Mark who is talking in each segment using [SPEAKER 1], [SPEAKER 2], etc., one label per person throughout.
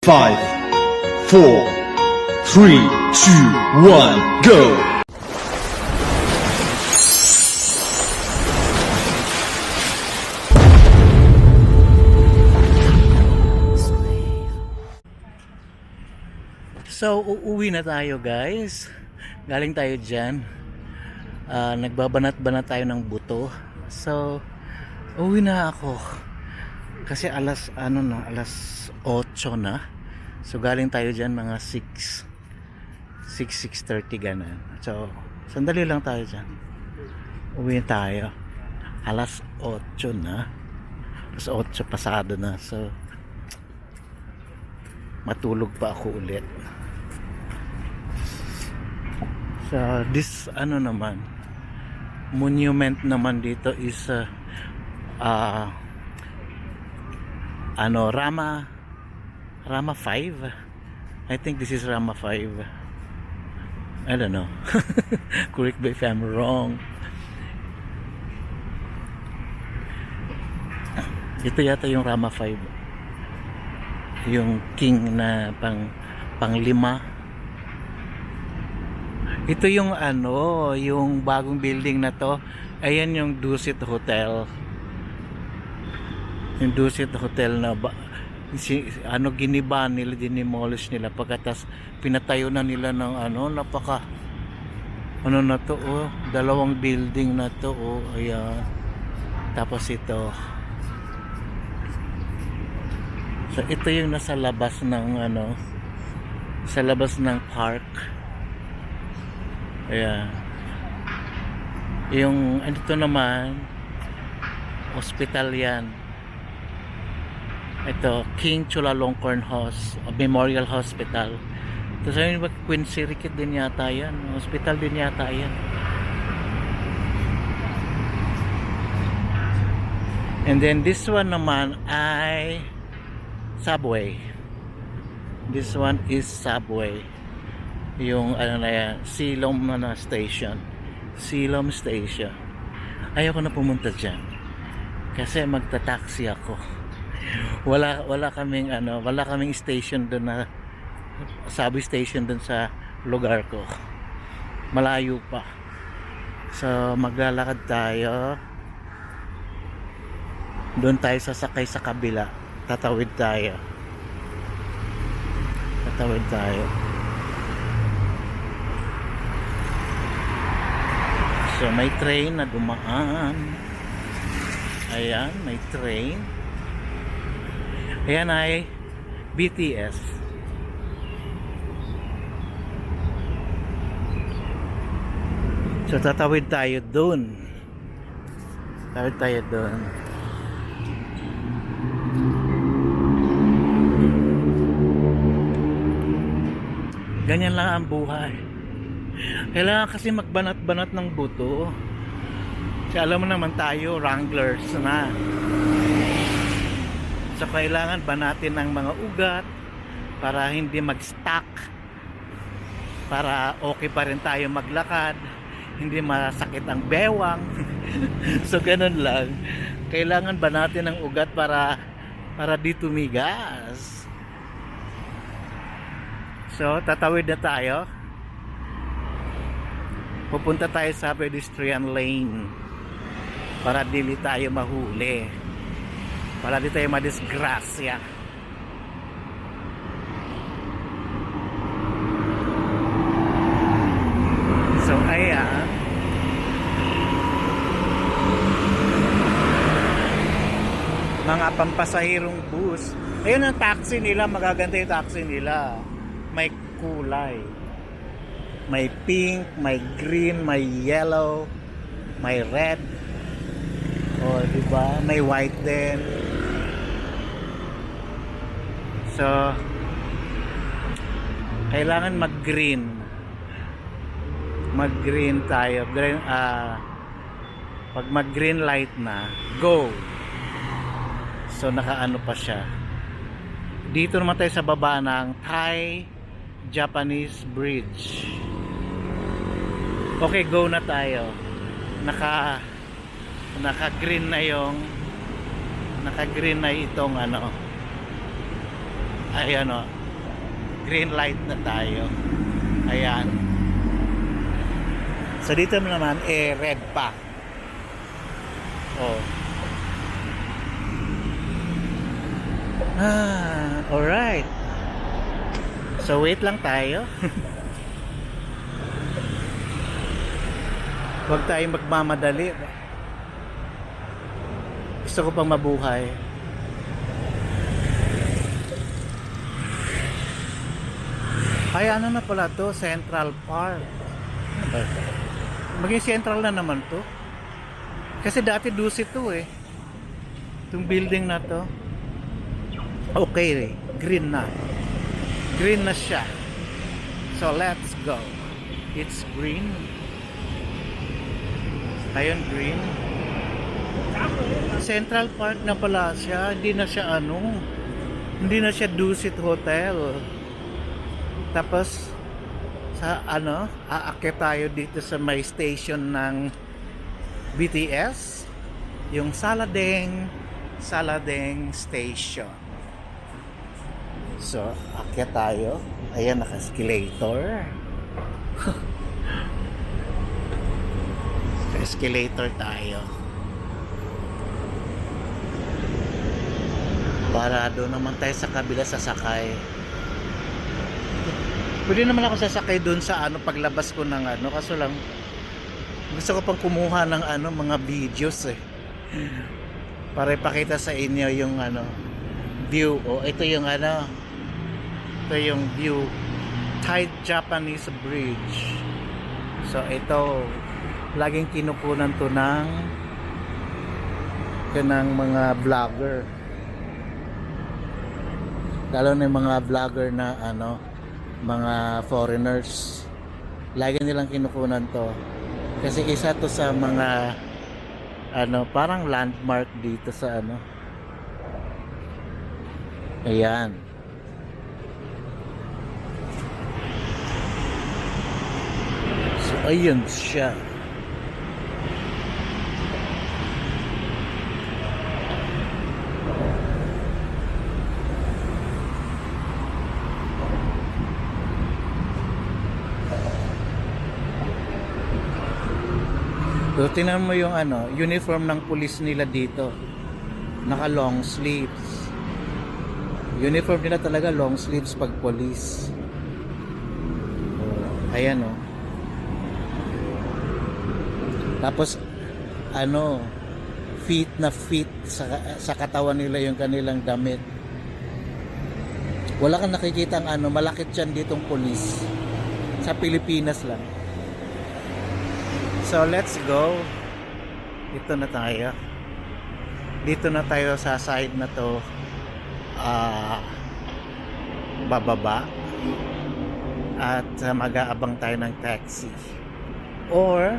[SPEAKER 1] 5, 4, 3, 2, 1, go!
[SPEAKER 2] So, uuwi na tayo guys. Galing tayo dyan. Nagbabanat-banat tayo ng buto. So, uuwi na ako. Kasi alas 8 na. So, galing tayo dyan mga 6:30 ganun. So, sandali lang tayo dyan. Uwi tayo. Alas 8 na. Alas 8 pasado na. So, matulog pa ako ulit. So, this naman, monument naman dito is Rama 5. I think this is Rama 5. I don't know. Correct me if I'm wrong. Ito yata yung Rama 5. Yung king na panglima. Ito yung yung bagong building na to. Ayan yung Dusit Hotel. Yung Dusit Hotel na giniba nila, dinimolish nila pagkatas pinatayo na nila ng napaka na to, dalawang building na to, ayan. Tapos ito. So ito yung nasa labas ng sa labas ng park. Ayan. Yung ito naman hospital yan. Ito King Chulalongkorn Memorial Hospital. Ito sa yun, Queen Sirikit din yata yan. Hospital din yata yan. And then this one naman ay subway. This one is subway. Yung na yan, Silom na station. Silom station. Ayoko na pumunta dyan. Kasi magta-taxi ako. Wala kaming station doon na subway station doon sa lugar ko. Malayo pa. So maglalakad tayo. Doon tayo sasakay sa kabila. Tatawid tayo. So may train na dumaan. Ayan, may train. Ayan ay BTS. So tatawid tayo dun. Ganyan lang ang buhay. Kailangan kasi magbanat-banat ng buto. Kasi alam mo naman tayo, wranglers na. So kailangan banatin ng mga ugat para hindi mag-stuck. Para okay pa rin tayo maglakad. Hindi masakit ang bewang. So ganun lang. Kailangan banatin ng ugat para di tumigas. So tatawid na tayo. Pupunta tayo sa pedestrian lane para dili tayo mahuli, para di tayo madisgrasya. So ayan, mga pampasahirong bus. Ayun ang taxi nila, magaganda yung taxi nila, may kulay. May pink, may green, may yellow, may red. O, diba? May white din. So, kailangan mag-green. Mag-green tayo. Pag mag-green light na, go! So, nakaano pa siya. Dito naman tayo sa baba ng Thai Japanese Bridge. Okay, go na tayo. Naka-green na itong Ayan o. Green light na tayo. Ayan. So dito naman, red pa. Oh. Alright. So wait lang tayo. Huwag tayong magmamadali. Gusto ko pang mabuhay. Ay, ano na pala to? Central Park. Ano ba ito? Maging central na naman to. Kasi dati dusit to eh. Itong building na to. Okay, green na. Green na siya. So let's go. It's green. Ayun, green. Central Park na pala siya. Hindi na siya hindi na siya Dusit Hotel. Tapos sa aakyat tayo dito sa may station ng BTS, yung Saladeng Station. So aakyat tayo. Ayan, naka-escalator. Escalator tayo. Para doon naman tayo sa kabila sasakay. Pwede naman ako sasakay doon sa paglabas ko ng kaso lang gusto ko pang kumuha ng mga videos eh. Para ipakita sa inyo yung view. Ito yung ito yung view. Thai Japanese Bridge. So ito laging kinukunan to ng mga vlogger. Lalo na yung mga vlogger na mga foreigners, lagi nilang kinukunan to kasi isa to sa mga parang landmark dito sa ayan. So ayun siya. So, tingnan mo yung uniform ng pulis nila dito. Naka long sleeves. Uniform nila talaga long sleeves pag police. Ayan oh. Tapos fit na fit sa katawan nila yung kanilang damit. Wala kang nakikita ang malakit yan ditong pulis. Sa Pilipinas lang. So let's go. Dito na tayo. Dito na tayo sa side na to. Bababa. At mag-aabang tayo ng taxi. Or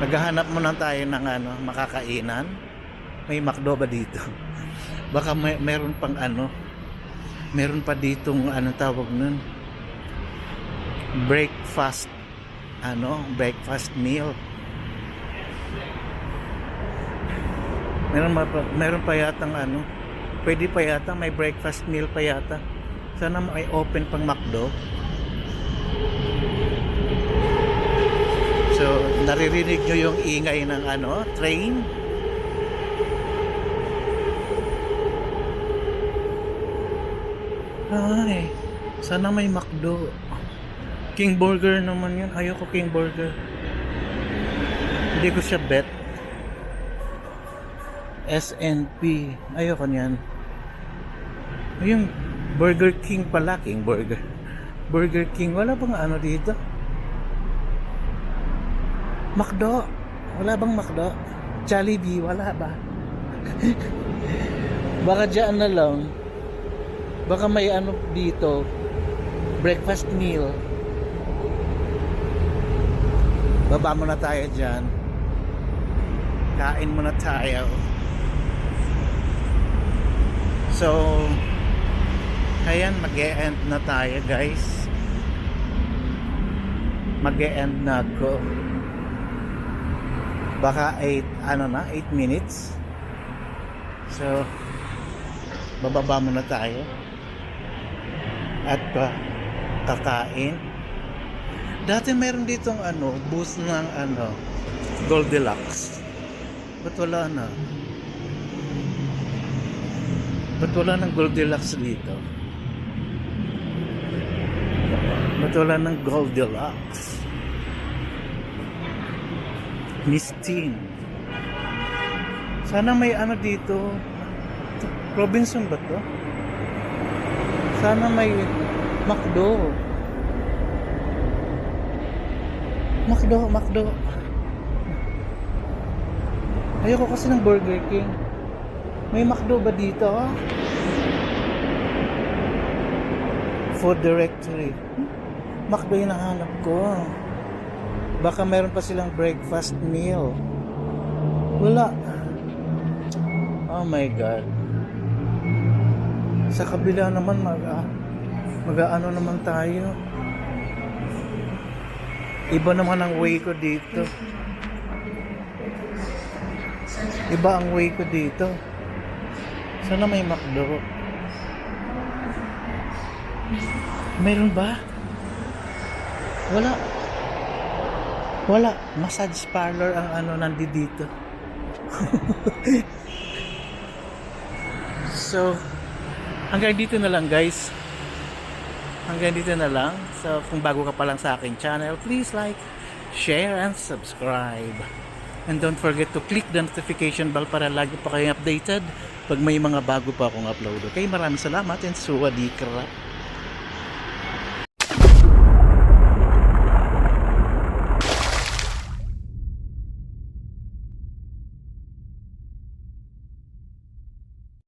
[SPEAKER 2] maghahanap muna tayo ng makakainan. May McDo ba dito? Baka meron pang meron pa ditong tawag nun, breakfast breakfast meal. Meron pa yatang pwede pa yata may breakfast meal pa yata. Sana may open pang McDo. So naririnig nyo yung ingay ng train. Ay, sana may McDo. King Burger naman yun. Ayoko King Burger. Hindi ko siya bet. SNP. Ayoko niyan. Yung Burger King pala. King Burger. Burger King. Wala bang dito? McDo. Wala bang McDo? Jollibee. Wala ba? Baka dyan na lang. Baka may dito. Breakfast meal. Baba muna tayo dyan. Kain muna tayo. So ayan, mag-e-end na tayo guys. Mag-e-end na ako. Baka 8 minutes. So bababa muna tayo. at kakain. Dati meron ditong booth ng Goldilocks. Ba't wala na? Ba't wala ng Goldilocks dito? Ba't wala ng Goldilocks? Miss Teen. Sana may dito. Robinson ba to? Sana may McDo. McDo. Ayoko kasi ng Burger King. May McDo ba dito? Food directory. McDo yung nahanap ko. Baka meron pa silang breakfast meal. Wala. Oh my God. Sa kabila naman mag-ano naman tayo. Iba naman ang way ko dito. Iba ang way ko dito. Sana may McDo. Meron ba? Wala. Massage parlor ang nandito. So, hanggang dito na lang guys. So, kung bago ka pa lang sa aking channel, please like, share, and subscribe. And don't forget to click the notification bell para lagi pa kayong updated pag may mga bago pa akong upload. Okay, maraming salamat and suwadikra.